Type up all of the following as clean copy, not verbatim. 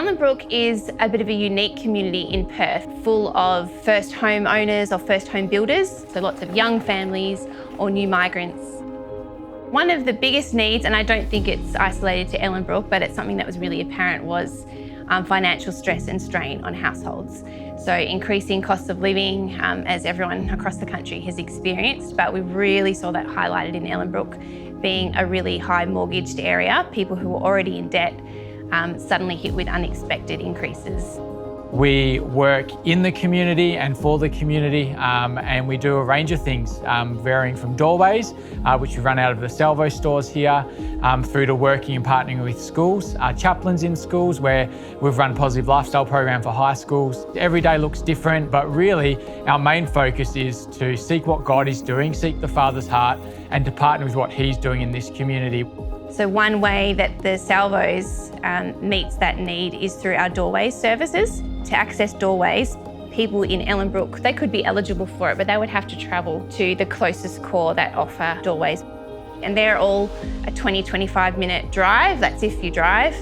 Ellenbrook is a bit of a unique community in Perth, full of first home owners or first home builders, so lots of young families or new migrants. One of the biggest needs, and I don't think it's isolated to Ellenbrook, but it's something that was really apparent, was financial stress and strain on households. So increasing costs of living, as everyone across the country has experienced, but we really saw that highlighted in Ellenbrook, being a really high mortgaged area. People who were already in debt suddenly hit with unexpected increases. We work in the community and for the community, and we do a range of things, varying from doorways, which we run out of the Salvos Stores here, through to working and partnering with schools, chaplains in schools, where we've run a positive lifestyle program for high schools. Every day looks different, but really our main focus is to seek what God is doing, seek the Father's heart, and to partner with what He's doing in this community. So one way that the Salvos meets that need is through our doorways services. To access doorways, people in Ellenbrook, they could be eligible for it, but they would have to travel to the closest core that offer doorways. And they're all a 20-25 minute drive, that's if you drive,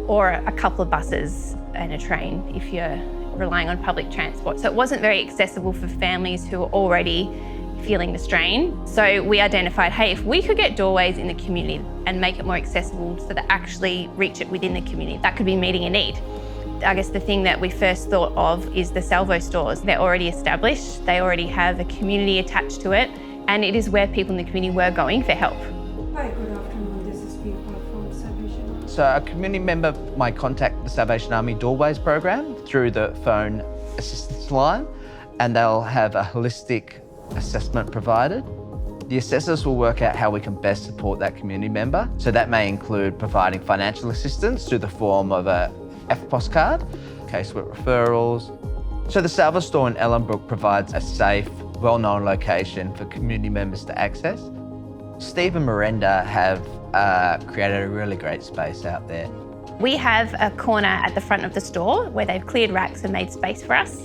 or a couple of buses and a train if you're relying on public transport. So it wasn't very accessible for families who were already feeling the strain. So we identified, hey, if we could get doorways in the community and make it more accessible so that actually reach it within the community, that could be meeting a need. I guess the thing that we first thought of is the Salvos Stores. They're already established, they already have a community attached to it, and it is where people in the community were going for help. Hi, good afternoon. This is People from Salvation Army. So a community member might contact the Salvation Army Doorways program through the phone assistance line, and they'll have a holistic assessment provided. The assessors will work out how we can best support that community member. So that may include providing financial assistance through the form of a FPOS card, casework referrals. So the Salvos store in Ellenbrook provides a safe, well-known location for community members to access. Steve and Marenda have created a really great space out there. We have a corner at the front of the store where they've cleared racks and made space for us.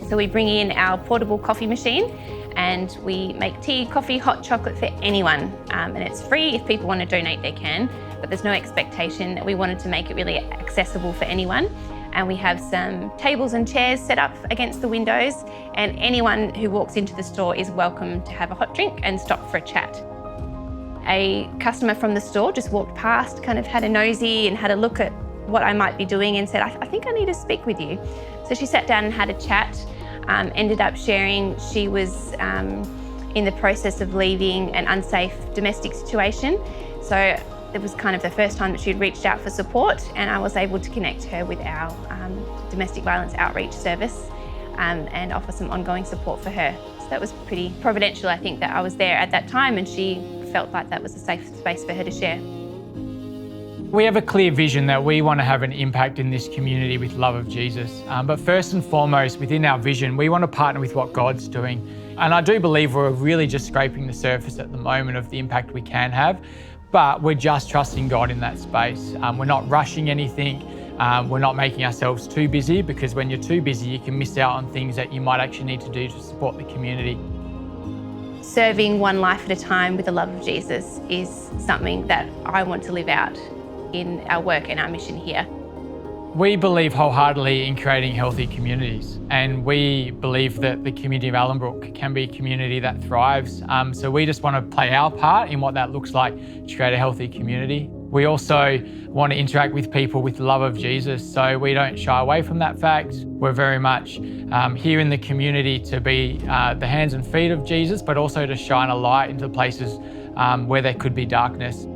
So we bring in our portable coffee machine and we make tea, coffee, hot chocolate for anyone. And it's free. If people want to donate, they can, but there's no expectation. We wanted to make it really accessible for anyone. And we have some tables and chairs set up against the windows, and anyone who walks into the store is welcome to have a hot drink and stop for a chat. A customer from the store just walked past, kind of had a nosy and had a look at what I might be doing and said, I think I need to speak with you. So she sat down and had a chat, ended up sharing she was in the process of leaving an unsafe domestic situation. So it was kind of the first time that she'd reached out for support, and I was able to connect her with our domestic violence outreach service and offer some ongoing support for her. So that was pretty providential, I think, that I was there at that time and she felt like that was a safe space for her to share. We have a clear vision that we want to have an impact in this community with love of Jesus. But first and foremost, within our vision, we want to partner with what God's doing. And I do believe we're really just scraping the surface at the moment of the impact we can have, but we're just trusting God in that space. We're not rushing anything. We're not making ourselves too busy, because when you're too busy, you can miss out on things that you might actually need to do to support the community. Serving one life at a time with the love of Jesus is something that I want to live out in our work and our mission here. We believe wholeheartedly in creating healthy communities, and we believe that the community of Ellenbrook can be a community that thrives. So we just want to play our part in what that looks like to create a healthy community. We also want to interact with people with the love of Jesus, so we don't shy away from that fact. We're very much here in the community to be the hands and feet of Jesus, but also to shine a light into places where there could be darkness.